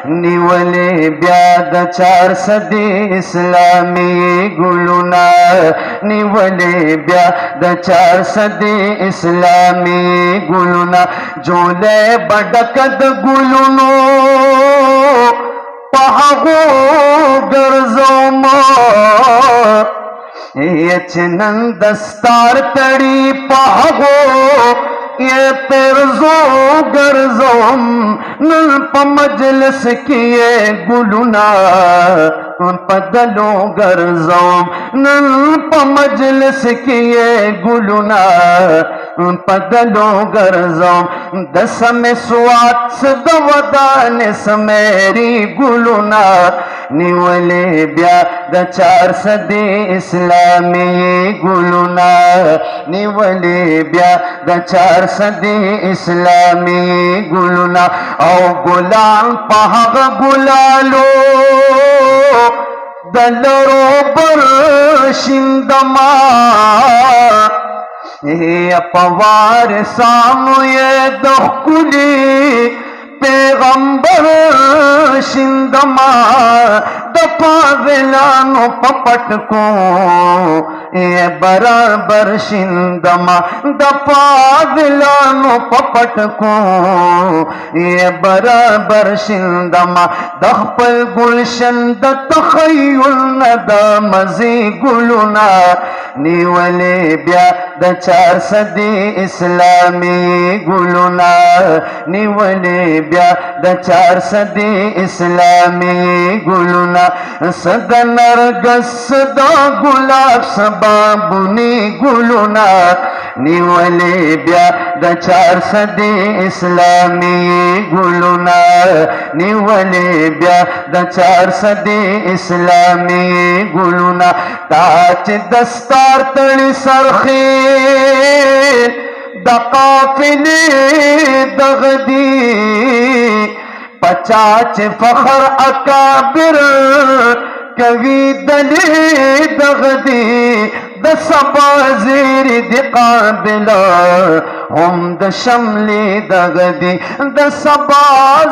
نیولې بیا د 400 اسلامي ګلونه نیولې بیا د 400 اسلامي ګلونه جولې بډک د ګلونو په هغو ګرځوم چې نن دستار تړي په هغو یہ پرزو گرزوم نن پا مجلس کیے گلونا پا دلو گرزوم نن پا مجلس کیے گلونا پا دلو گرزوم دسم سوات سدودان سمیری گلونا نیولے بیا د 400 اسلامی گلونا نیولے بیا د 400 اسلامی گلونا او گلان پاگ گلالو دلرو برشندما پوار سامو یہ دخکلی پیغمبر شندما دپاغلانو پپٹ کو یہ برابر شندما دپاغلانو پپٹ کو یہ برابر شندما دخپل گلشن د تخیل ندا مزی گلونا نیولے بیا د 400 اسلامی گلونا نیولے بیا د 400 اسلامی گلونا صد نرگس دا گلاب سبابنی گلونا نیولے بیا د 400 اسلامی گلونا نیولے بیا د 400 اسلامی گلونا تاچ دستار تڑی سرخی دا قافلی دغدی پچاچ فخر اکابر کوي دلی دغدی د سبا زیر دی قابلا هم د شملی دغدی د سبا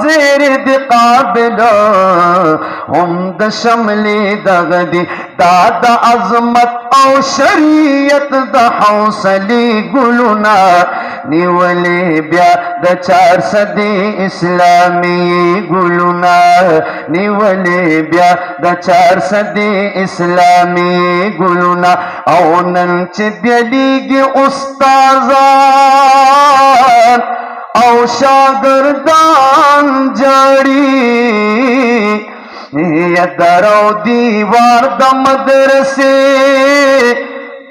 زیر دی قابلا هم د شملی دغدی دا د عظمت او شریعت د حوصلی گلونا نیولی بیا د 400 اسلامی گلونا نیولی بیا د 400 اسلامی گلونا او نن چې بیلیږي استادان او شاگردان جاړي یا درو دیوار د مدرسې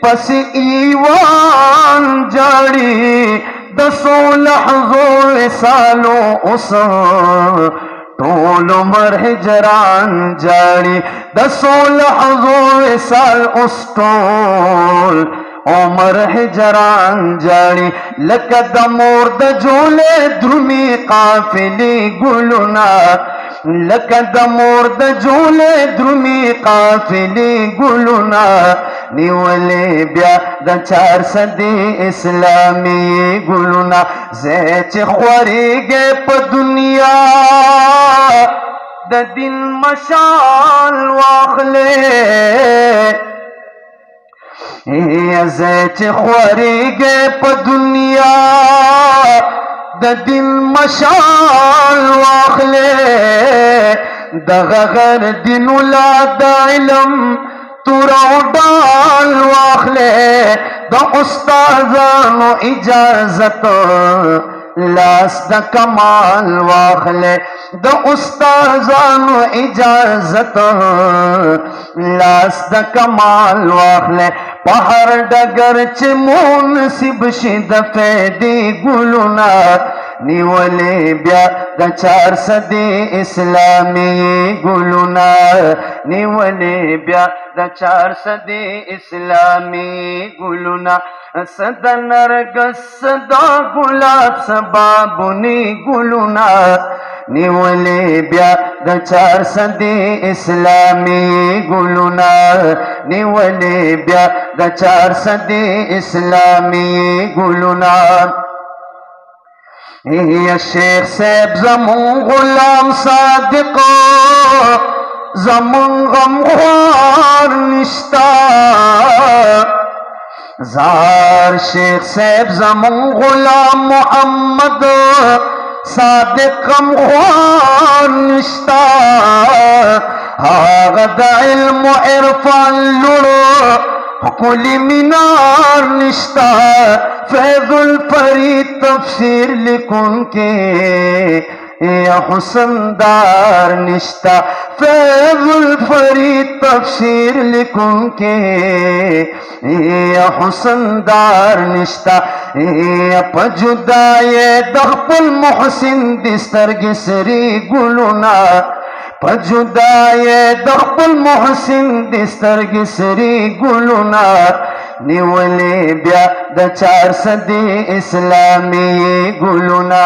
پس ایوان جاړي د 16 سالو اوس ټول عمر هجران جاړي د 16 سال اوس ټول عمر هجران جاړي لکه د مور د جولې درومي قافلې ګلونا لکه د مور د جولې درومي قافلې ګلونا نیولې بیا د 400 اسلامی ګلونا زه چې خورېږې په دنیا د دین مشال واخلې زه چې خورېږې په دنیا د دین مشال واخلې دغه غر دین لا د علم تورو ډال واخلې د استادانو اجازت لاس د کمال واخلې د استادانو اجازت لاس د کمال واخلې په هر ډګر چې منصب شي د فیدې ګلونا نیولې بیا د 400 اسلامی ګلونا نیولې بیا د 400 اسلامی ګلونا صد نرگس صدا گلاب سبابنی گلونا نیولے بیا د 400 اسلامی گلونا نیولے بیا د 400 اسلامی گلونا یا شیخ صاحب زمون غلام صادق زمون غمخوار نشتا زار شیخ صاحب زمون غلام محمد صادق غمخوار نشتا هاغ دا علم و عرفان لڑو کلی مینار نشتا فیض الفرید تفسیر لکن کے یا حسن دار نشتا فیض الفرید تفسیر لکن کے یا حسن دار نشتا یا پجدائے دخپ المحسن دسترگ سری گلونا پجدائے دخپ المحسن دسترگ سری گلونا نیولے بیا د 400 اسلامی گلونا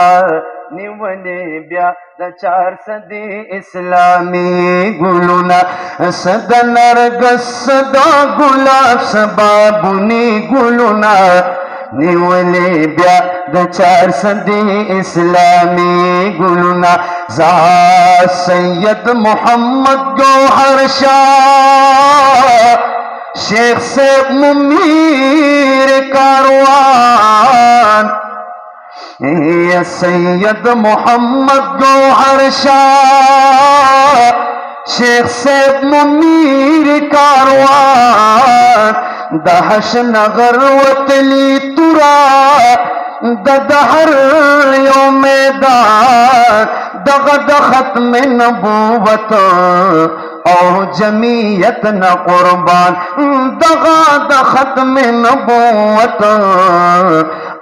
نیولے بیا د 400 اسلامی گلونا صد نرگس صدا گلاب سبابنی گلونا نیولے بیا د 400 اسلامی گلونا زا سید محمد گوہر شاہ شیخ صاحب منیر کاروان یا سید محمد گوہر شاہ شیخ صاحب منیر کاروان دہش نگر وطلی ترا دہر یوم میدان دغد ختم نبوت او جمعیت نہ قربان دغد ختم نبوت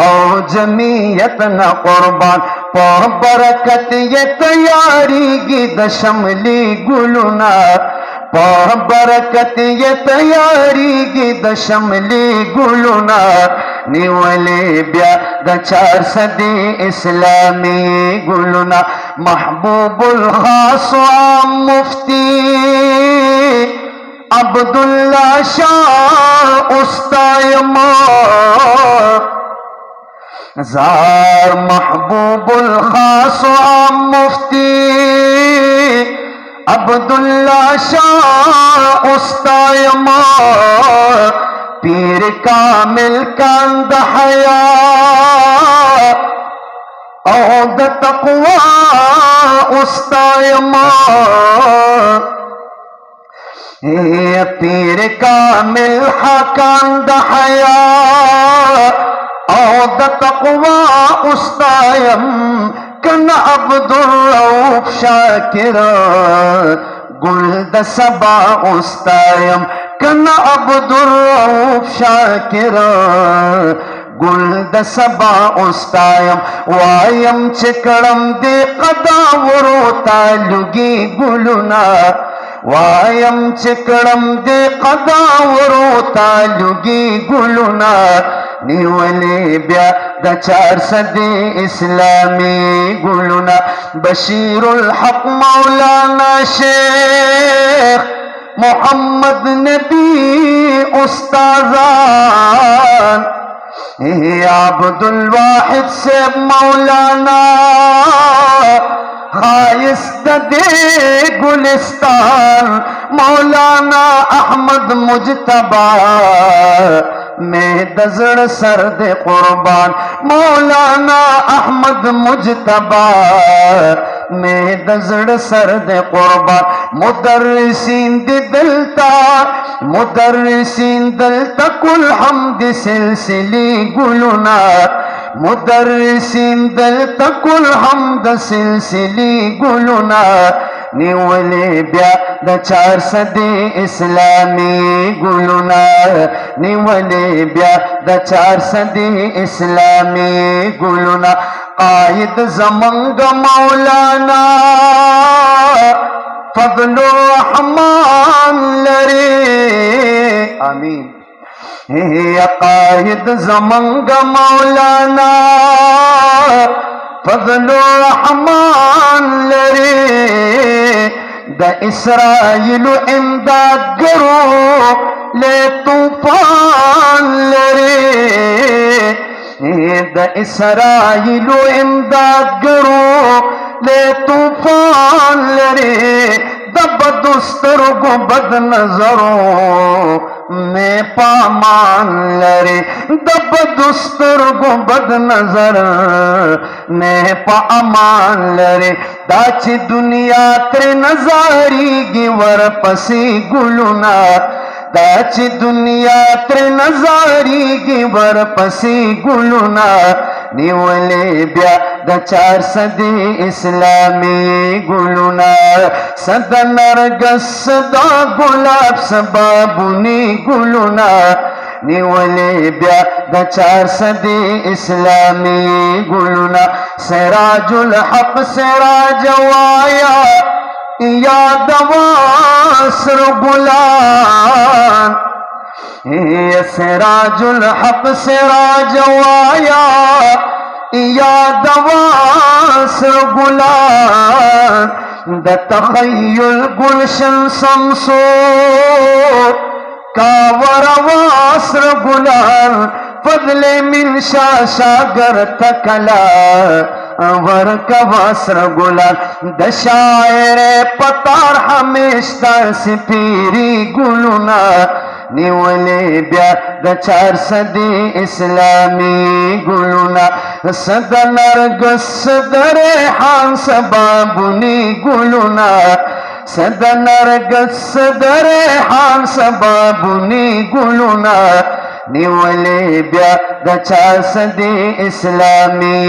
او جمعیت نہ قربان پا برکت یہ تیاری کی دشملی گلونا پا برکت یہ تیاری کی دشملی گلونا نیولے بیا د 400 اسلامی گلونا محبوب الخاص عام مفتی عبداللہ شاہ استائمہ زار محبوب الخاص عام مفتی عبداللہ شاہ استائمہ پیر کامل کاند حیا او د تقوی استائمہ پیر کامل حکاند حیا او د تقوی استائم کن عبدالرؤف شاکر گل د سبا استائم کن عبدالرؤف شاکر گل د سبا استائم وایم چکڑم دے قدا وروتا لگی گلونا وایم چکڑم دے قدا وروتا لگی گلونا نیولے بیا د 400 اسلامی گلونا بشیر الحق مولانا شیخ محمد نبی استاذان عبد الواحد سے مولانا خائست دے گلستان مولانا احمد مجتبی میں دزڑ سرد قربان مولانا احمد مجتبی میں دزڑ سرد قربان مدرسین دی دلتا مدرسین دلتا کل حمد سلسلی گلونا مدرسین دلتا کل حمد سلسلی گلونا نیولے بیا د 400 اسلامی گلونا نیولے بیا د 400 اسلامی گلونا قائد زمنگ مولانا فضل الرحمن لرے آمین یا قائد زمنگ مولانا فضل الرحمن لرے دا اسرائیل امداد گرو لے طوفان لرے د اسرائیلو امدادګرو له طوفان لري د بدو سترګو بد نظرو میں پامان لري د بدو سترګو بد نظر میں پامان لري دا چې دنیا تر نظاریږي ورپسې ګلونه دا چې دنیا تر نظاریږي ورپسې ګلونه نیولې بیا د 400 اسلامي ګلونه صد نرګس دا ګلاب سبابونی ګلونه نیولې بیا د 400 اسلامي ګلونه سراج الحق سراج وایا یا دواسر گلان سراج الحق سراج وایا یا دواسر گلان د تخیل گلشن سمسو کاور واسر گلان فضل امین شاہ شاگر تکلا ورکا واسر گلان د شاعر پتار ہمیشہ سپیری گلونا نیولے بیا د 400 اسلامی گلونا صد نرگس در ریحان سبابونی گلونا صد نرگس در ریحان سبابونی گلونا نیولے بیا د 400 اسلامی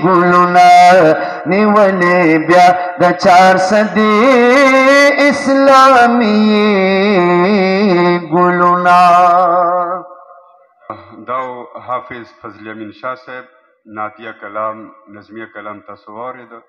گلونا نیولے بیا د 400 اسلامی گلونا. داو حافظ فضل امین شاه صاحب نعتیه کلام نظمیه کلام تاسو واورېده.